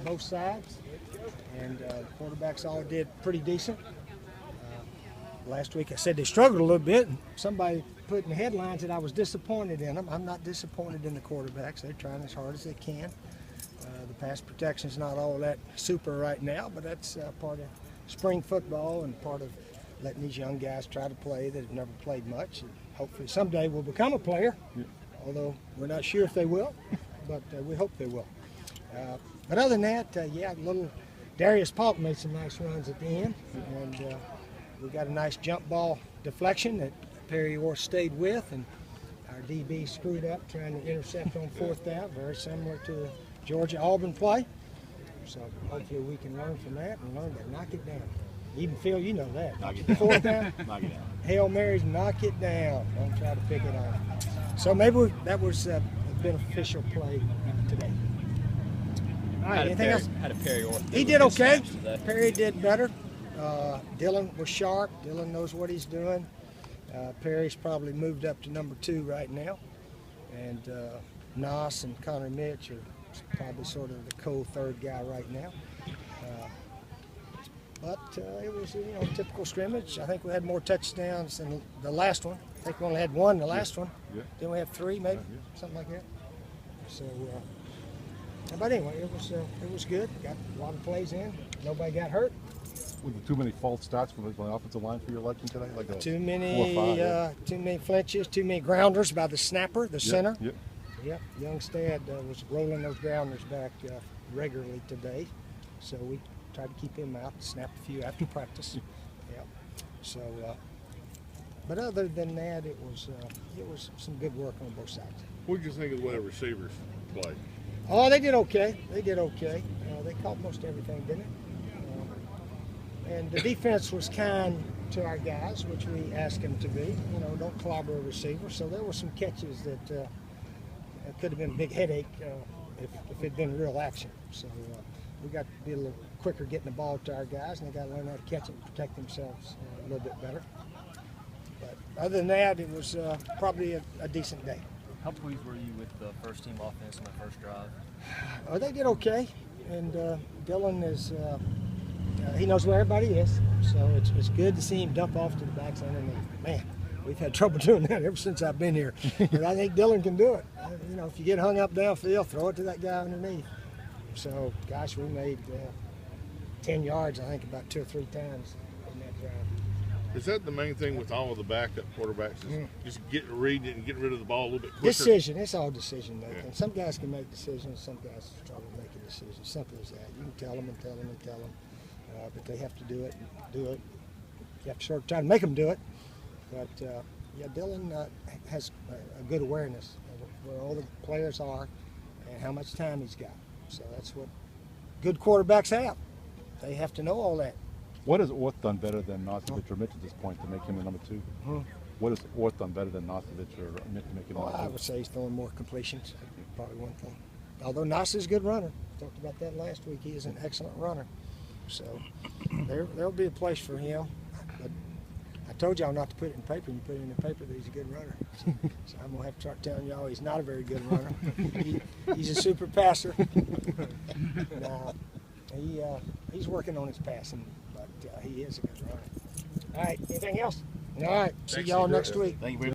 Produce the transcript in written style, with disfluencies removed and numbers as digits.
both sides, and the quarterbacks all did pretty decent. Last week I said they struggled a little bit, and somebody put in the headlines that I was disappointed in them. I'm not disappointed in the quarterbacks. They're trying as hard as they can. The pass protection's not all that super right now, but that's part of spring football and part of letting these young guys try to play that have never played much. And hopefully someday will become a player, although we're not sure if they will, but we hope they will. But other than that, yeah, little Darius Polk made some nice runs at the end, and we got a nice jump ball deflection that Perry Orr stayed with, and our DB screwed up trying to intercept on fourth down, very similar to the Georgia-Auburn play. So hopefully we can learn from that and learn to knock it down. Even Phil, you know that. Knock it down. Fourth down, knock it down. Hail Marys, knock it down. Don't try to pick it off. So maybe that was a beneficial play today. All right, anything else? How did Perry Orr? He did okay. Perry did better. Dylan was sharp. Dylan knows what he's doing. Perry's probably moved up to number 2 right now. And Nas and Connor Mitch are probably sort of the co-third guy right now. But it was, typical scrimmage. I think we had more touchdowns than the last one. I think we only had 1 the last one. Yeah. Then we have 3 maybe, something like that. So, but anyway, it was good. Got a lot of plays in. Nobody got hurt. Were there too many false starts from the offensive line for your liking today? Like too many flinches, too many grounders by the snapper, the center. Yep. Youngstad was rolling those grounders back regularly today, so we tried to keep him out. Snapped a few after practice. Yep. So, but other than that, it was some good work on both sides. What did you think of the way the receivers played? Oh, they did okay. They caught most everything, didn't it? And the defense was kind to our guys, which we asked them to be. Don't clobber a receiver. So there were some catches that could have been a big headache if it had been real action. So we got to be a little quicker getting the ball to our guys, and they got to learn how to catch it and protect themselves a little bit better. But other than that, it was probably a decent day. How pleased were you with the first team offense on the first drive? Oh, they did okay, and Dylan is. He knows where everybody is, so it's good to see him dump off to the backs underneath. Man, we've had trouble doing that ever since I've been here, but I think Dylan can do it. If you get hung up downfield, throw it to that guy underneath. So, gosh, we made 10 yards, I think, about 2 or 3 times in that drive. Is that the main thing with all of the backup quarterbacks? Is just getting rid of the ball a little bit quicker? Decision. It's all decision making. Yeah. Some guys can make decisions. Some guys struggle making decisions. Simple as that. You can tell them and tell them and tell them. But they have to do it. You have to sort of try to make them do it. But, Dylan has a good awareness of where all the players are and how much time he's got. So that's what good quarterbacks have. They have to know all that. What has Orth done better than Nosovich or Mitch at this point to make him the number 2? What has Orth done better than Nosovich or Mitch to make him number 2? I would say he's throwing more completions. Probably one thing. Although Nas is a good runner. Talked about that last week. He is an excellent runner. So there'll be a place for him. But I told y'all not to put it in paper. You put it in the paper that he's a good runner. So I'm going to have to start telling y'all he's not a very good runner. He's a super passer. He's working on his passing, but he is a good runner. All right, anything else? All right, see y'all next week. Thank you very much.